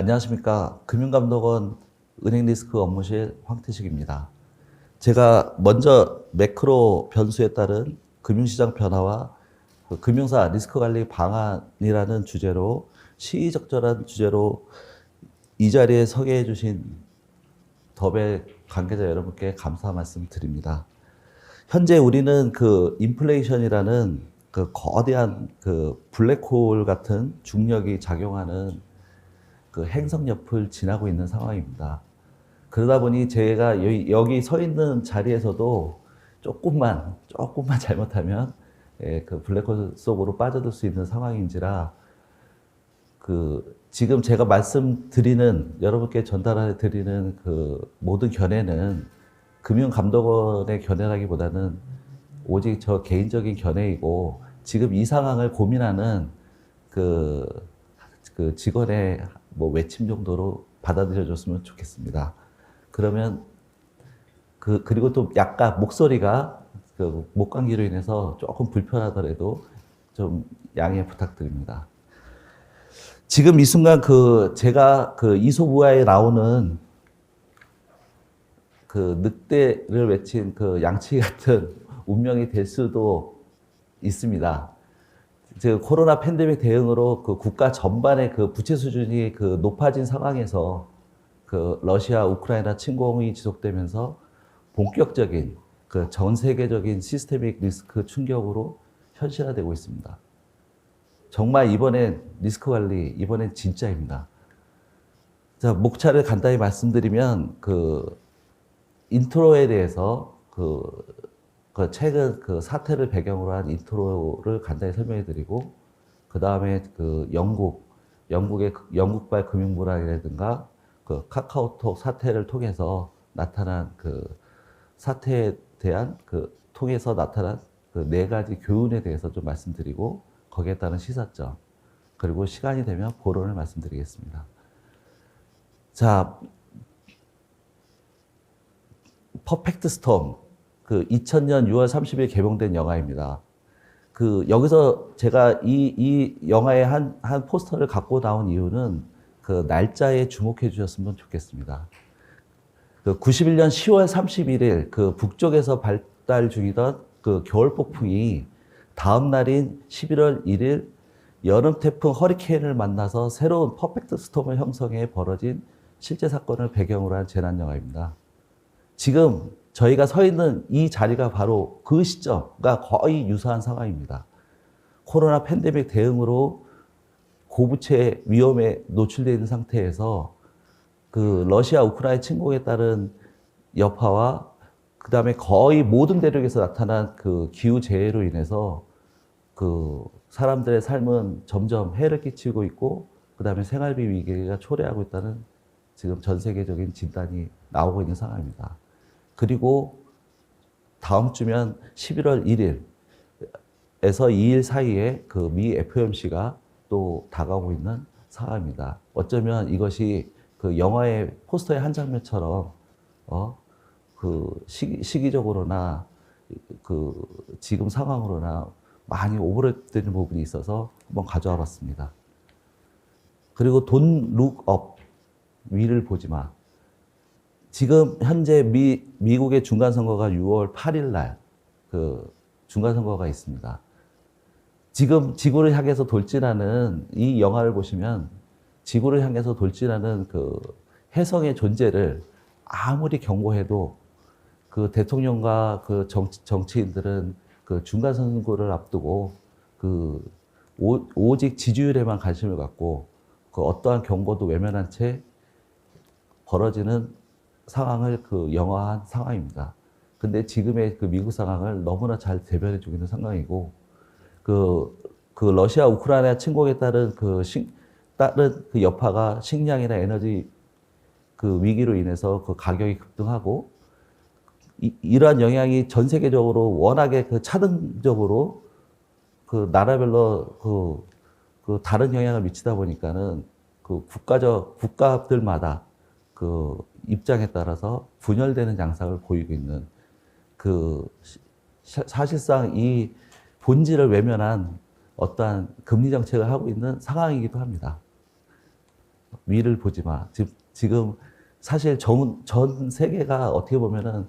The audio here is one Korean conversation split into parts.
안녕하십니까. 금융감독원 은행리스크 업무실 황태식입니다. 제가 먼저 매크로 변수에 따른 금융시장 변화와 금융사 리스크관리 방안이라는 주제로 시의적절한 주제로 이 자리에 서게 해주신 더베 관계자 여러분께 감사 말씀 드립니다. 현재 우리는 그 인플레이션이라는 그 거대한 그 블랙홀 같은 중력이 작용하는 그 행성 옆을 지나고 있는 상황입니다. 그러다 보니 제가 여기 서 있는 자리에서도 조금만 잘못하면 그 블랙홀 속으로 빠져들 수 있는 상황인지라 그 지금 제가 말씀드리는 여러분께 전달해 드리는 그 모든 견해는 금융감독원의 견해라기보다는 오직 저 개인적인 견해이고 지금 이 상황을 고민하는 그 직원의 뭐 외침 정도로 받아들여줬으면 좋겠습니다. 그러면 그리고 또 약간 목소리가 그 목감기로 인해서 조금 불편하더라도 좀 양해 부탁드립니다. 지금 이 순간 제가 이솝우화에 나오는 그 늑대를 외친 그 양치 같은 운명이 될 수도 있습니다. 즉 코로나 팬데믹 대응으로 그 국가 전반의 그 부채 수준이 그 높아진 상황에서 그 러시아 우크라이나 침공이 지속되면서 본격적인 그 전 세계적인 시스테믹 리스크 충격으로 현실화되고 있습니다. 정말 이번엔 리스크 관리, 이번엔 진짜입니다. 자, 목차를 간단히 말씀드리면 그 인트로에 대해서 최근 그 사태를 배경으로 한 인트로를 간단히 설명해 드리고, 그 다음에 영국발 금융불안이라든가 그 카카오톡 사태를 통해서 나타난 그 사태에 대한 통해서 나타난 그 네 가지 교훈에 대해서 좀 말씀드리고, 거기에 따른 시사점, 그리고 시간이 되면 보론을 말씀드리겠습니다. 자, 퍼펙트 스톰, 그 2000년 6월 30일 개봉된 영화입니다. 여기서 제가 이 영화의 한 포스터를 갖고 나온 이유는 그 날짜에 주목해 주셨으면 좋겠습니다. 91년 10월 31일 그 북쪽에서 발달 중이던 그 겨울 폭풍이 다음 날인 11월 1일 여름 태풍 허리케인을 만나서 새로운 퍼펙트 스톰을 형성해 벌어진 실제 사건을 배경으로 한 재난 영화입니다. 지금 저희가 서 있는 이 자리가 바로 그 시점과 거의 유사한 상황입니다. 코로나 팬데믹 대응으로 고부채 위험에 노출되어 있는 상태에서 그 러시아 우크라이나 침공에 따른 여파와 그 다음에 거의 모든 대륙에서 나타난 그 기후 재해로 인해서 그 사람들의 삶은 점점 해를 끼치고 있고, 그 다음에 생활비 위기가 초래하고 있다는 지금 전 세계적인 진단이 나오고 있는 상황입니다. 그리고 다음 주면 11월 1일에서 2일 사이에 그 미 FOMC가 또 다가오고 있는 상황입니다. 어쩌면 이것이 그 영화의 포스터의 한 장면처럼 시기적으로나 그 지금 상황으로나 많이 오버랩되는 부분이 있어서 한번 가져와 봤습니다. 그리고 Don't look up, 위를 보지 마. 지금 현재 미국의 중간선거가 6월 8일 날 그 중간선거가 있습니다. 지금 지구를 향해서 돌진하는 이 영화를 보시면 지구를 향해서 돌진하는 그 혜성의 존재를 아무리 경고해도 그 대통령과 그 정치인들은 그 중간선거를 앞두고 오직 지지율에만 관심을 갖고 그 어떠한 경고도 외면한 채 벌어지는 상황을 영화한 상황입니다. 근데 지금의 그 미국 상황을 너무나 잘 대변해주고 있는 상황이고, 러시아 우크라이나 침공에 따른 그 여파가 식량이나 에너지 그 위기로 인해서 그 가격이 급등하고, 이러한 영향이 전 세계적으로 워낙에 그 차등적으로 그 나라별로 다른 영향을 미치다 보니까는 그 국가들마다 그 입장에 따라서 분열되는 양상을 보이고 있는 사실상 이 본질을 외면한 어떠한 금리 정책을 하고 있는 상황이기도 합니다. 위를 보지 마. 지금 사실 전 세계가 어떻게 보면은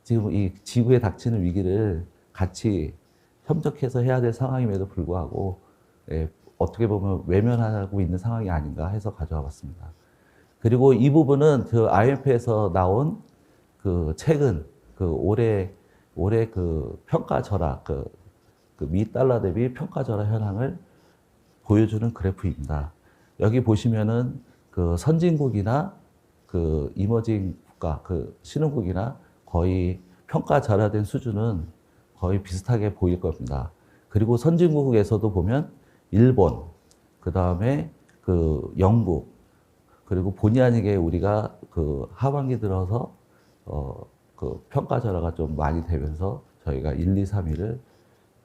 지금 이 지구에 닥치는 위기를 같이 협력해서 해야 될 상황임에도 불구하고 예, 어떻게 보면 외면하고 있는 상황이 아닌가 해서 가져와 봤습니다. 그리고 이 부분은 그 IMF에서 나온 그 최근 그 올해 그 평가 절하 그 미 달러 대비 평가 절하 현황을 보여주는 그래프입니다. 여기 보시면은 그 선진국이나 그 이머징 국가, 그 신흥국이나 거의 평가 절하된 수준은 거의 비슷하게 보일 겁니다. 그리고 선진국에서도 보면 일본, 그 다음에 그 영국, 그리고 본의 아니게 우리가 그 하반기 들어서 그 평가 절하가 좀 많이 되면서 저희가 1, 2, 3위를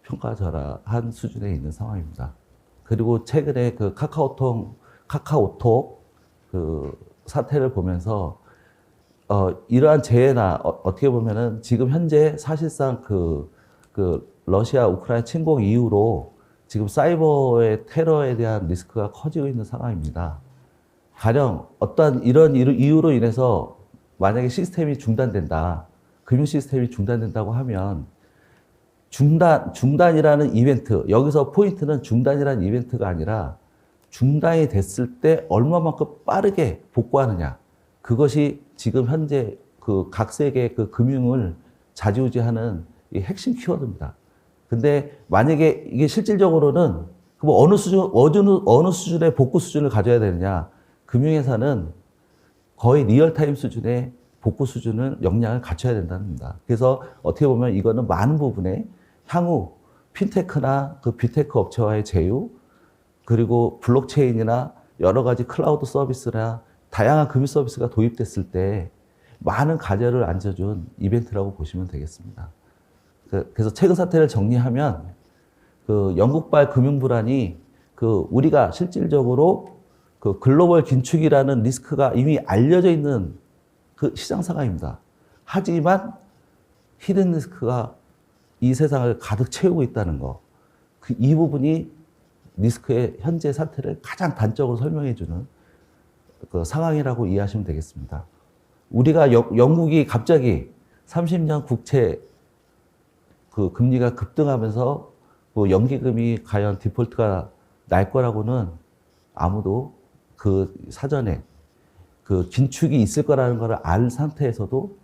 평가 절하한 수준에 있는 상황입니다. 그리고 최근에 그 카카오톡 그 사태를 보면서 이러한 재해나 어떻게 보면은 지금 현재 사실상 그 러시아 우크라이나 침공 이후로 지금 사이버의 테러에 대한 리스크가 커지고 있는 상황입니다. 가령 어떠한 이런 이유로 인해서 만약에 시스템이 중단된다, 금융 시스템이 중단된다고 하면 중단이라는 이벤트, 여기서 포인트는 중단이라는 이벤트가 아니라 중단이 됐을 때 얼마만큼 빠르게 복구하느냐. 그것이 지금 현재 그 각 세계의 그 금융을 좌지우지하는 이 핵심 키워드입니다. 근데 만약에 이게 실질적으로는 뭐 어느 수준의 복구 수준을 가져야 되느냐. 금융회사는 거의 리얼타임 수준의 복구 수준을 역량을 갖춰야 된다는 겁니다. 그래서 어떻게 보면 이거는 많은 부분에 향후 핀테크나 그 빅테크 업체와의 제휴, 그리고 블록체인이나 여러 가지 클라우드 서비스나 다양한 금융 서비스가 도입됐을 때 많은 가절을 앉혀준 이벤트라고 보시면 되겠습니다. 그래서 최근 사태를 정리하면 그 영국발 금융 불안이 그 우리가 실질적으로 그 글로벌 긴축이라는 리스크가 이미 알려져 있는 그 시장 상황입니다. 하지만 히든 리스크가 이 세상을 가득 채우고 있다는 거. 이 부분이 리스크의 현재 사태를 가장 단적으로 설명해주는 그 상황이라고 이해하시면 되겠습니다. 우리가 영국이 갑자기 30년 국채 그 금리가 급등하면서 그 연기금이 과연 디폴트가 날 거라고는 아무도 그 사전에 그 긴축이 있을 거라는 걸 알 상태에서도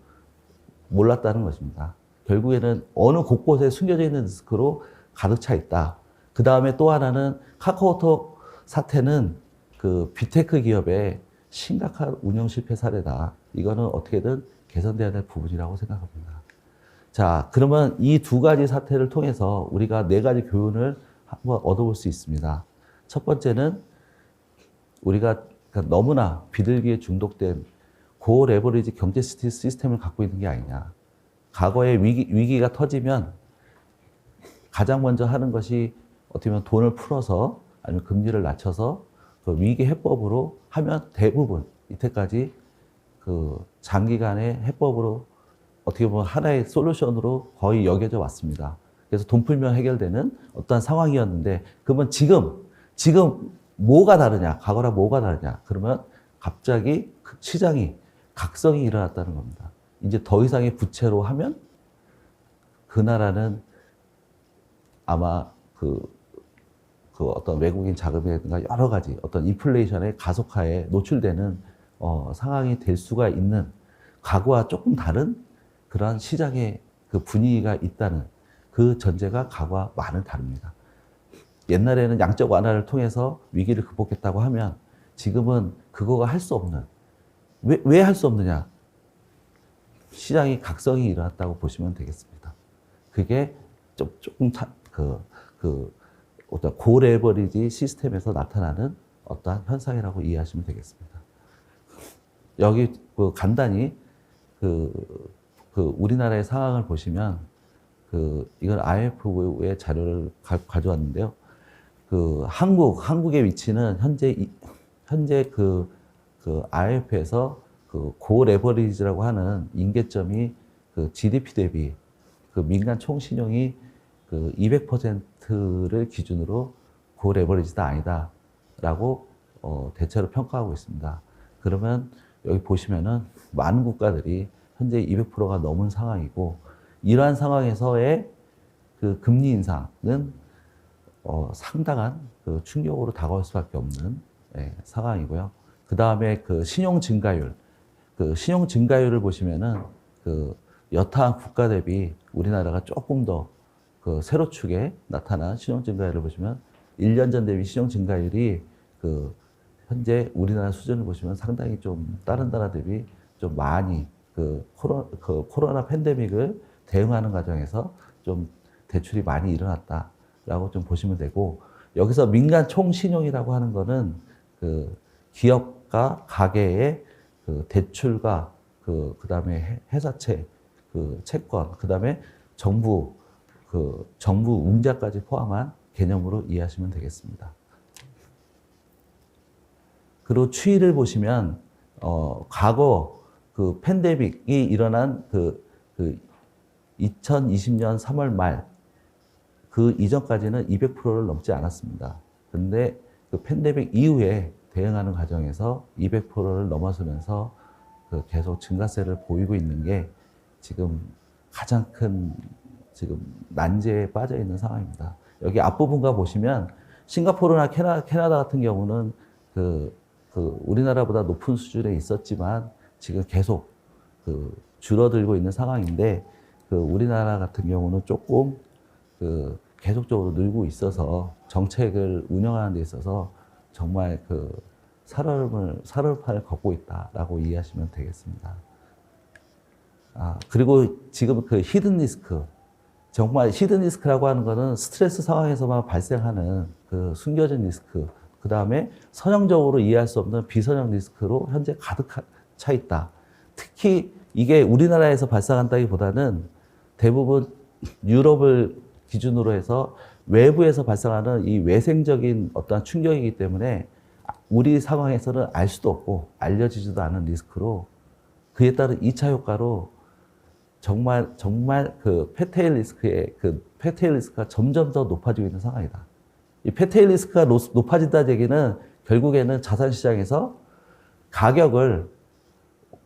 몰랐다는 것입니다. 결국에는 어느 곳곳에 숨겨져 있는 리스크로 가득 차 있다. 그 다음에 또 하나는 카카오톡 사태는 그 빅테크 기업의 심각한 운영 실패 사례다. 이거는 어떻게든 개선돼야 될 부분이라고 생각합니다. 자, 그러면 이 두 가지 사태를 통해서 우리가 네 가지 교훈을 한번 얻어볼 수 있습니다. 첫 번째는 우리가 너무나 비둘기에 중독된 고레버리지 경제 시스템을 갖고 있는 게 아니냐. 과거에 위기가 터지면 가장 먼저 하는 것이 어떻게 보면 돈을 풀어서 아니면 금리를 낮춰서 그 위기 해법으로 하면 대부분 이때까지 그 장기간의 해법으로 어떻게 보면 하나의 솔루션으로 거의 여겨져 왔습니다. 그래서 돈 풀면 해결되는 어떠한 상황이었는데 그러면 지금 뭐가 다르냐? 과거랑 뭐가 다르냐? 그러면 갑자기 시장이 각성이 일어났다는 겁니다. 이제 더 이상의 부채로 하면 그 나라는 아마 그 어떤 외국인 자금이라든가 여러 가지 어떤 인플레이션의 가속화에 노출되는 상황이 될 수가 있는 과거와 조금 다른 그러한 시장의 그 분위기가 있다는 그 전제가 과거와 많이 다릅니다. 옛날에는 양적 완화를 통해서 위기를 극복했다고 하면 지금은 그거가 할 수 없는 왜 할 수 없느냐? 시장이 각성이 일어났다고 보시면 되겠습니다. 그게 조금 어떤 고레버리지 시스템에서 나타나는 어떠한 현상이라고 이해하시면 되겠습니다. 여기 간단히 우리나라의 상황을 보시면 이건 IMF의 자료를 가져왔는데요. 한국의 위치는 현재 IMF에서 고레버리지라고 하는 임계점이 GDP 대비 민간 총신용이 200%를 기준으로 고레버리지다 아니다라고 대체로 평가하고 있습니다. 그러면 여기 보시면은 많은 국가들이 현재 200%가 넘은 상황이고, 이러한 상황에서의 그 금리 인상은 상당한 그 충격으로 다가올 수밖에 없는 상황이고요. 그 다음에 그 신용 증가율, 그 신용 증가율을 보시면은 그 여타한 국가 대비 우리나라가 조금 더 그 세로축에 나타난 신용 증가율을 보시면 1년 전 대비 신용 증가율이 그 현재 우리나라 수준을 보시면 상당히 좀 다른 나라 대비 좀 많이 그 코로나 팬데믹을 대응하는 과정에서 좀 대출이 많이 일어났다라고 좀 보시면 되고, 여기서 민간 총신용이라고 하는 거는 그 기업과 가계의 그 대출과 그다음에 회사채, 그 채권, 그다음에 정부 웅자까지 포함한 개념으로 이해하시면 되겠습니다. 그리고 추이를 보시면 과거 그 팬데믹이 일어난 그 2020년 3월 말 그 이전까지는 200%를 넘지 않았습니다. 근데 그 팬데믹 이후에 대응하는 과정에서 200%를 넘어서면서 그 계속 증가세를 보이고 있는 게 지금 가장 큰 지금 난제에 빠져 있는 상황입니다. 여기 앞부분과 보시면 싱가포르나 캐나다 같은 경우는 그 우리나라보다 높은 수준에 있었지만 지금 계속 그 줄어들고 있는 상황인데, 그 우리나라 같은 경우는 조금 그 계속적으로 늘고 있어서 정책을 운영하는 데 있어서 정말 그 살얼음판을 걷고 있다라고 이해하시면 되겠습니다. 그리고 지금 그 히든 리스크, 정말 히든 리스크라고 하는 거는 스트레스 상황에서만 발생하는 그 숨겨진 리스크, 그 다음에 선형적으로 이해할 수 없는 비선형 리스크로 현재 가득 차 있다. 특히 이게 우리나라에서 발생한다기보다는 대부분 유럽을 기준으로 해서 외부에서 발생하는 이 외생적인 어떠한 충격이기 때문에 우리 상황에서는 알 수도 없고 알려지지도 않은 리스크로, 그에 따른 2차 효과로 정말 그 패테일 리스크가 점점 더 높아지고 있는 상황이다. 이 패테일 리스크가 높아진다는 얘기는 결국에는 자산시장에서 가격을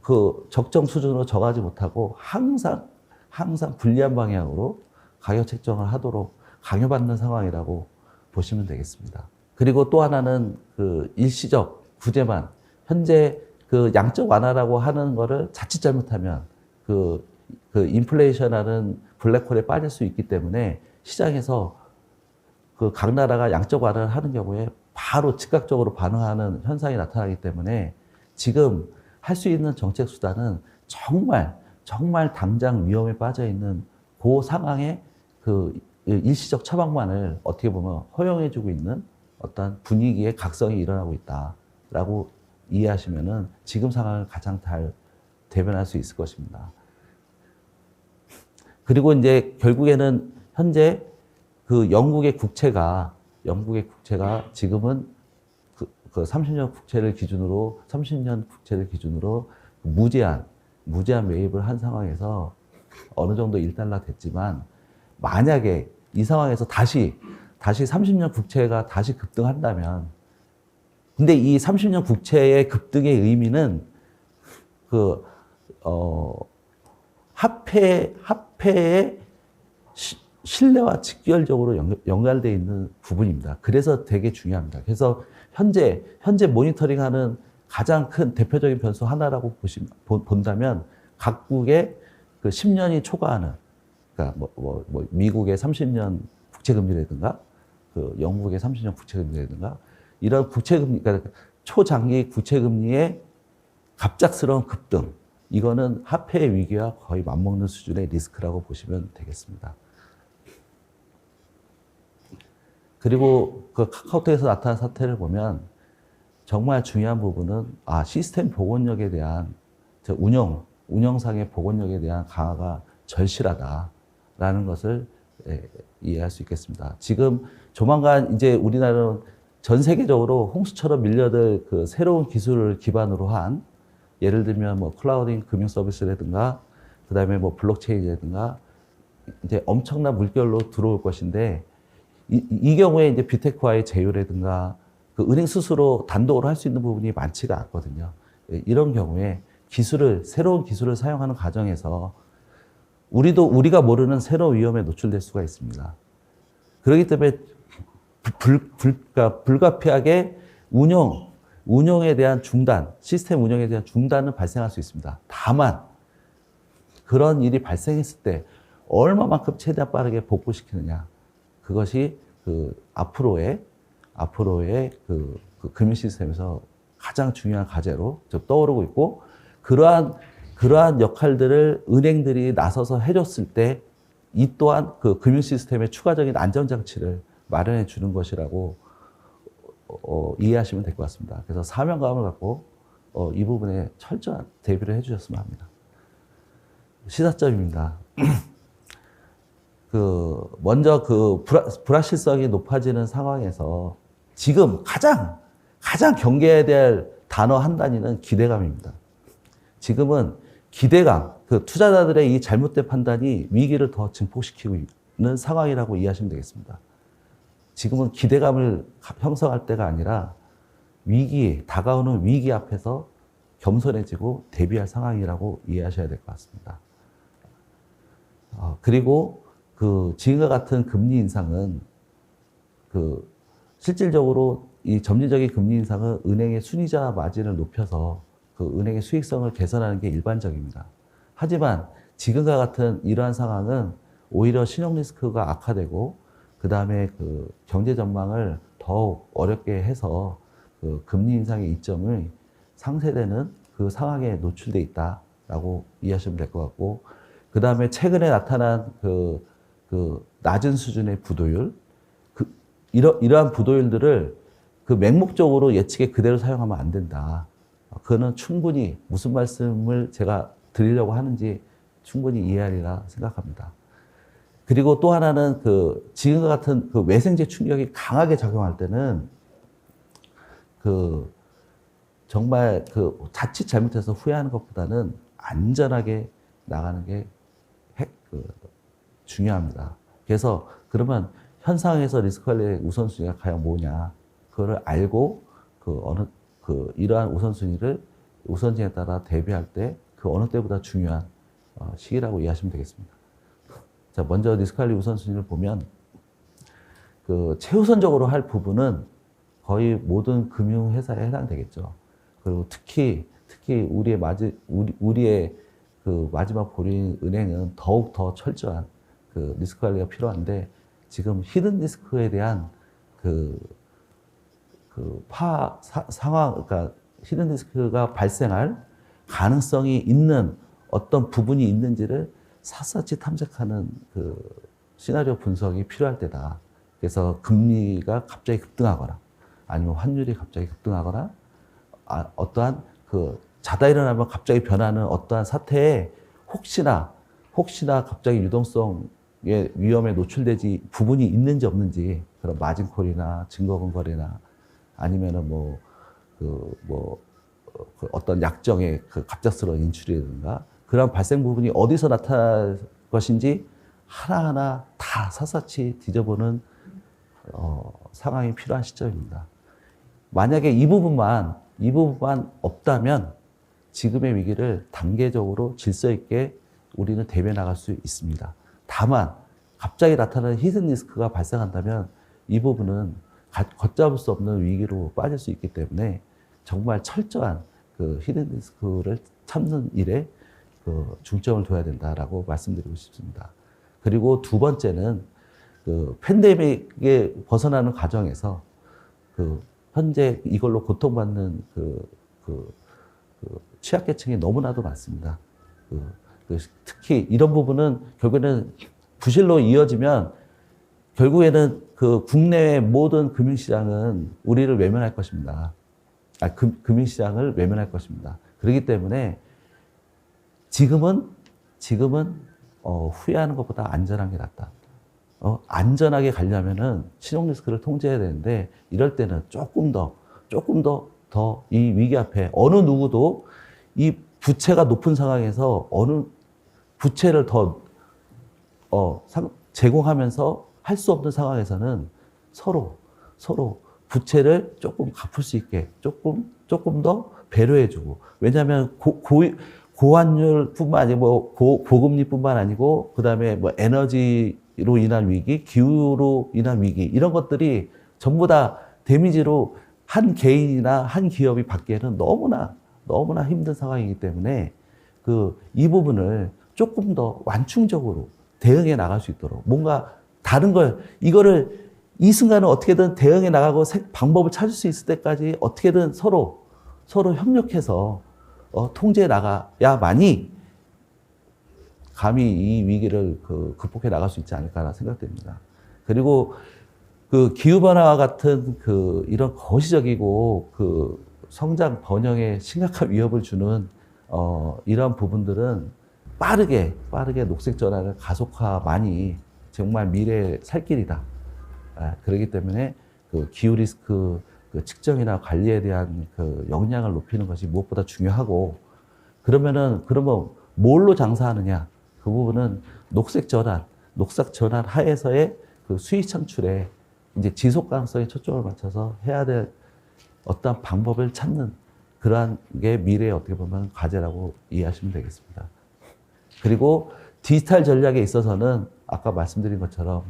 그 적정 수준으로 정하지 못하고 항상 불리한 방향으로 가격 책정을 하도록 강요받는 상황이라고 보시면 되겠습니다. 그리고 또 하나는 그 일시적 구제만, 현재 그 양적 완화라고 하는 거를 자칫 잘못하면 그 인플레이션하는 블랙홀에 빠질 수 있기 때문에 시장에서 그 각 나라가 양적 완화를 하는 경우에 바로 즉각적으로 반응하는 현상이 나타나기 때문에 지금 할 수 있는 정책 수단은 정말 당장 위험에 빠져 있는 그 상황에 그 일시적 처방만을 어떻게 보면 허용해주고 있는 어떤 분위기의 각성이 일어나고 있다라고 이해하시면은 지금 상황을 가장 잘 대변할 수 있을 것입니다. 그리고 이제 결국에는 현재 그 영국의 국채가 지금은 그 30년 국채를 기준으로 무제한 매입을 한 상황에서 어느 정도 일단락 됐지만, 만약에 이 상황에서 다시 30년 국채가 다시 급등한다면, 근데 이 30년 국채의 급등의 의미는 화폐의 신뢰와 직결적으로 연결되어 있는 부분입니다. 그래서 되게 중요합니다. 그래서 현재 모니터링하는 가장 큰 대표적인 변수 하나라고 본다면, 각국의 그 10년이 초과하는, 그러니까 미국의 30년 국채금리라든가, 그 영국의 30년 국채금리라든가, 이런 국채금리, 그러니까 초장기 국채금리의 갑작스러운 급등, 이거는 화폐의 위기와 거의 맞먹는 수준의 리스크라고 보시면 되겠습니다. 그리고 그 카카오톡에서 나타난 사태를 보면 정말 중요한 부분은 시스템 복원력에 대한 운영상의 복원력에 대한 강화가 절실하다라는 것을 이해할 수 있겠습니다. 지금 조만간 이제 우리나라는 전 세계적으로 홍수처럼 밀려들 그 새로운 기술을 기반으로 한, 예를 들면 뭐 클라우딩 금융 서비스라든가, 그다음에 뭐 블록체인이라든가 이제 엄청난 물결로 들어올 것인데, 이 경우에 이제 빅테크와의 제휴라든가 그 은행 스스로 단독으로 할 수 있는 부분이 많지가 않거든요. 이런 경우에 새로운 기술을 사용하는 과정에서 우리가 모르는 새로운 위험에 노출될 수가 있습니다. 그렇기 때문에 그러니까 불가피하게 운용에 대한 중단, 시스템 운영에 대한 중단은 발생할 수 있습니다. 다만 그런 일이 발생했을 때 얼마만큼 최대한 빠르게 복구시키느냐, 그것이 앞으로의 그 금융 시스템에서 가장 중요한 과제로 떠오르고 있고, 그러한 역할들을 은행들이 나서서 해줬을 때 이 또한 그 금융 시스템의 추가적인 안전장치를 마련해 주는 것이라고 이해하시면 될 것 같습니다. 그래서 사명감을 갖고 이 부분에 철저한 대비를 해주셨으면 합니다. 시사점입니다. 먼저 불확실성이 높아지는 상황에서 지금 가장 경계해야 될 단어 한 단위는 기대감입니다. 지금은 기대감, 투자자들의 이 잘못된 판단이 위기를 더 증폭시키고 있는 상황이라고 이해하시면 되겠습니다. 지금은 기대감을 형성할 때가 아니라 다가오는 위기 앞에서 겸손해지고 대비할 상황이라고 이해하셔야 될 것 같습니다. 그리고 지금과 같은 금리 인상은 실질적으로 이 점진적인 금리 인상은 은행의 순이자 마진을 높여서 은행의 수익성을 개선하는 게 일반적입니다. 하지만 지금과 같은 이러한 상황은 오히려 신용 리스크가 악화되고 그 다음에 경제 전망을 더욱 어렵게 해서 금리 인상의 이점을 상쇄되는 그 상황에 노출돼 있다라고 이해하시면 될 것 같고, 그 다음에 최근에 나타난 낮은 수준의 부도율, 이러한 부도율들을 맹목적으로 예측에 그대로 사용하면 안 된다. 그거는 충분히 무슨 말씀을 제가 드리려고 하는지 충분히 이해하리라 생각합니다. 그리고 또 하나는 지금과 같은 외생제 충격이 강하게 작용할 때는 정말 자칫 잘못해서 후회하는 것보다는 안전하게 나가는 게 중요합니다. 그래서 그러면 현상에서 리스크 관리의 우선순위가 과연 뭐냐, 그거를 알고 이러한 우선순위에 따라 대비할 때 어느 때보다 중요한 시기라고 이해하시면 되겠습니다. 자, 먼저 리스크 관리 우선순위를 보면 최우선적으로 할 부분은 거의 모든 금융회사에 해당되겠죠. 그리고 특히 우리의 마지막 보류인 은행은 더욱 더 철저한 리스크 관리가 필요한데, 지금 히든 리스크에 대한 상황, 그러니까 히든 리스크가 발생할 가능성이 있는 어떤 부분이 있는지를 샅샅이 탐색하는 시나리오 분석이 필요할 때다. 그래서 금리가 갑자기 급등하거나 아니면 환율이 갑자기 급등하거나 어떠한 자다 일어나면 갑자기 변하는 어떠한 사태에 혹시나 갑자기 유동성의 위험에 노출되지 부분이 있는지 없는지, 그런 마진콜이나 증거금 거래나 아니면은 어떤 약정의 갑작스러운 인출이라든가 그런 발생 부분이 어디서 나타날 것인지 하나하나 다 샅샅이 뒤져보는 상황이 필요한 시점입니다. 만약에 이 부분만 없다면 지금의 위기를 단계적으로 질서 있게 우리는 대비해 나갈 수 있습니다. 다만 갑자기 나타나는 히든 리스크가 발생한다면 이 부분은 걷잡을 수 없는 위기로 빠질 수 있기 때문에 정말 철저한 히든 리스크를 참는 일에 중점을 둬야 된다라고 말씀드리고 싶습니다. 그리고 두 번째는 팬데믹에 벗어나는 과정에서 현재 이걸로 고통받는 취약계층이 너무나도 많습니다. 특히 이런 부분은 결국에는 부실로 이어지면 결국에는 국내의 모든 금융시장은 우리를 외면할 것입니다. 금융시장을 외면할 것입니다. 그렇기 때문에 지금은 후회하는 것보다 안전한 게 낫다. 안전하게 가려면은 신용 리스크를 통제해야 되는데, 이럴 때는 조금 더 이 위기 앞에 어느 누구도 이 부채가 높은 상황에서 어느 부채를 더 제공하면서 할 수 없는 상황에서는 서로 부채를 조금 갚을 수 있게 조금 더 배려해주고. 왜냐하면 고환율뿐만 아니고 고금리뿐만 아니고 그다음에 뭐 에너지로 인한 위기, 기후로 인한 위기 이런 것들이 전부 다 데미지로 한 개인이나 한 기업이 받기에는 너무나 힘든 상황이기 때문에 이 부분을 조금 더 완충적으로 대응해 나갈 수 있도록 뭔가 다른 이거를 이 순간은 어떻게든 대응해 나가고 방법을 찾을 수 있을 때까지 어떻게든 서로 협력해서 통제해 나가야만이 감히 이 위기를 극복해 나갈 수 있지 않을까라 생각됩니다. 그리고 기후변화와 같은 이런 거시적이고 성장 번영에 심각한 위협을 주는 이러한 부분들은 빠르게 녹색 전환을 가속화만이 정말 미래의 살 길이다. 그렇기 때문에 기후 리스크 측정이나 관리에 대한 역량을 높이는 것이 무엇보다 중요하고, 그러면 뭘로 장사하느냐? 그 부분은 녹색 전환 하에서의 수익 창출에 이제 지속 가능성에 초점을 맞춰서 해야 될 어떤 방법을 찾는 그러한 게 미래의 어떻게 보면 과제라고 이해하시면 되겠습니다. 그리고 디지털 전략에 있어서는 아까 말씀드린 것처럼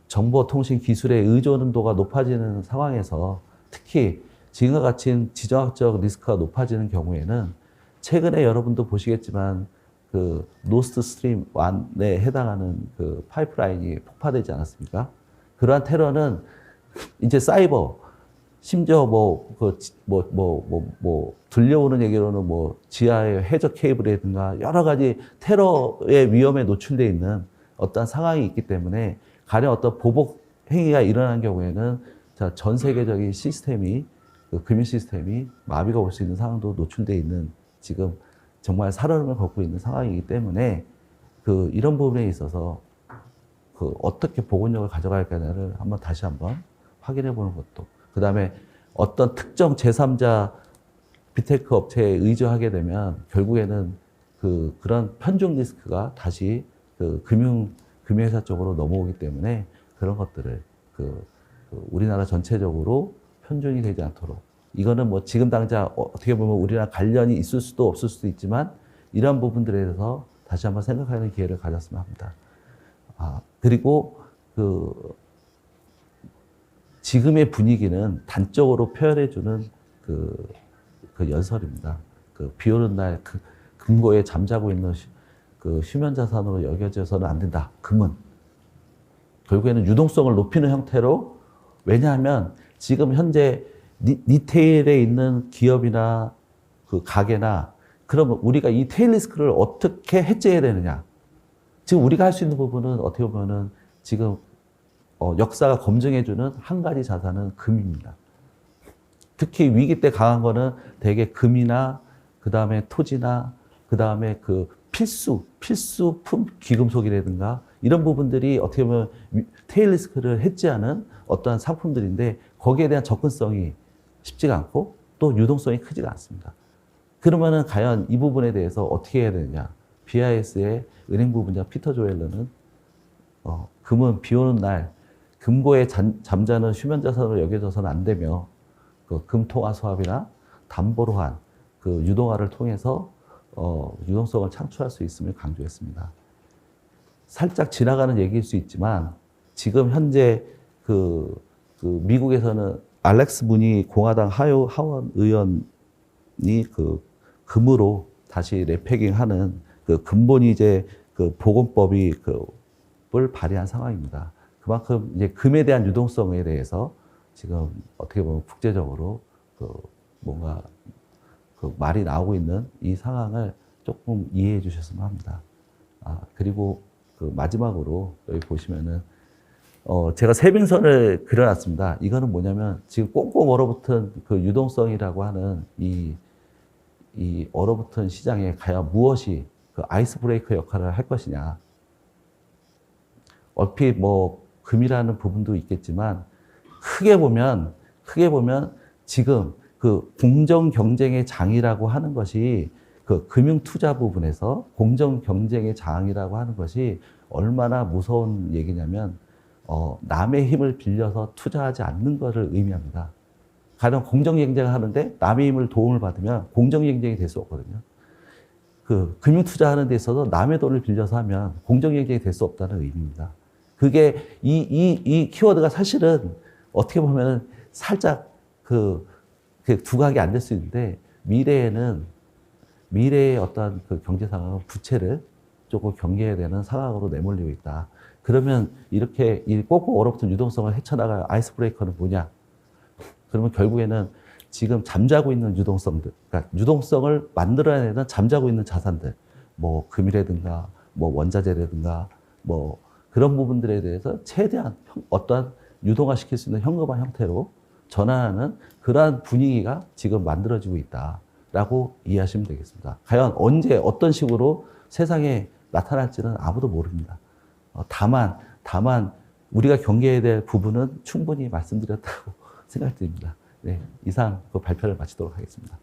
정보통신 기술의 의존도가 높아지는 상황에서 특히 지금과 같이 지정학적 리스크가 높아지는 경우에는 최근에 여러분도 보시겠지만 노스트 스트림 1에 해당하는 파이프라인이 폭파되지 않았습니까? 그러한 테러는 이제 사이버, 심지어 들려오는 얘기로는 지하의 해저 케이블이라든가 여러 가지 테러의 위험에 노출되어 있는 어떤 상황이 있기 때문에 가령 어떤 보복 행위가 일어난 경우에는 전 세계적인 금융 시스템이 마비가 올 수 있는 상황도 노출되어 있는 지금 정말 살얼음을 걷고 있는 상황이기 때문에 이런 부분에 있어서 어떻게 보건력을 가져갈 거냐를 다시 한번 확인해 보는 것도, 그 다음에 어떤 특정 제3자 빅테크 업체에 의존하게 되면 결국에는 그런 편중 리스크가 다시 금융회사 쪽으로 넘어오기 때문에 그런 것들을 우리나라 전체적으로 편중이 되지 않도록, 이거는 지금 당장 어떻게 보면 우리랑 관련이 있을 수도 없을 수도 있지만 이런 부분들에 대해서 다시 한번 생각하는 기회를 가졌으면 합니다. 그리고 지금의 분위기는 단적으로 표현해주는 연설입니다. 비 오는 날 금고에 잠자고 있는 휴면자산으로 여겨져서는 안 된다. 금은. 결국에는 유동성을 높이는 형태로, 왜냐하면 지금 현재 리테일에 있는 기업이나 가게나, 그러면 우리가 이 테일 리스크를 어떻게 해제해야 되느냐. 지금 우리가 할 수 있는 부분은 어떻게 보면은 지금 역사가 검증해주는 한 가지 자산은 금입니다. 특히 위기 때 강한 거는 대개 금이나 그 다음에 토지나 그 다음에 필수품 귀금속이라든가 이런 부분들이 어떻게 보면 테일 리스크를 해지하는 어떠한 상품들인데 거기에 대한 접근성이 쉽지가 않고 또 유동성이 크지가 않습니다. 그러면은 과연 이 부분에 대해서 어떻게 해야 되느냐. BIS의 은행부 부장 피터 조엘러는 금은 비 오는 날 금고에 잠자는 휴면자산으로 여겨져서는 안 되며 금통화 수합이나 담보로 한 유동화를 통해서 유동성을 창출할 수 있음을 강조했습니다. 살짝 지나가는 얘기일 수 있지만 지금 현재 미국에서는 알렉스 무니 공화당 하원 의원이 금으로 다시 레패깅하는 근본이제 보건법이 을 발의한 상황입니다. 그만큼 이제 금에 대한 유동성에 대해서 지금 어떻게 보면 국제적으로 뭔가 말이 나오고 있는 이 상황을 조금 이해해 주셨으면 합니다. 그리고 마지막으로 여기 보시면은 제가 세빙선을 그려놨습니다. 이거는 뭐냐면 지금 꽁꽁 얼어붙은 유동성이라고 하는 이 얼어붙은 시장에 과연 무엇이 아이스 브레이커 역할을 할 것이냐. 얼핏 금이라는 부분도 있겠지만 크게 보면 지금 공정 경쟁의 장이라고 하는 것이 금융 투자 부분에서 공정 경쟁의 장이라고 하는 것이 얼마나 무서운 얘기냐면 남의 힘을 빌려서 투자하지 않는 것을 의미합니다. 가령 공정경쟁을 하는데 남의 힘을 도움을 받으면 공정경쟁이 될 수 없거든요. 그 금융투자하는 데 있어서 남의 돈을 빌려서 하면 공정경쟁이 될 수 없다는 의미입니다. 그게 이 키워드가 사실은 어떻게 보면 살짝 그 두각이 안 될 수 있는데 미래의 어떤 그 경제 상황은 부채를 조금 경계해야 되는 상황으로 내몰리고 있다. 그러면 이렇게 이 꽂고 얼어붙은 유동성을 헤쳐나갈 아이스 브레이커는 뭐냐? 그러면 결국에는 지금 잠자고 있는 유동성들, 그러니까 유동성을 만들어내는 잠자고 있는 자산들, 뭐 금이라든가, 뭐 원자재라든가, 뭐 그런 부분들에 대해서 최대한 어떠한 유동화시킬 수 있는 현금화 형태로 전환하는 그러한 분위기가 지금 만들어지고 있다라고 이해하시면 되겠습니다. 과연 언제 어떤 식으로 세상에 나타날지는 아무도 모릅니다. 다만 우리가 경계해야 될 부분은 충분히 말씀드렸다고 생각됩니다. 네, 이상 그 발표를 마치도록 하겠습니다.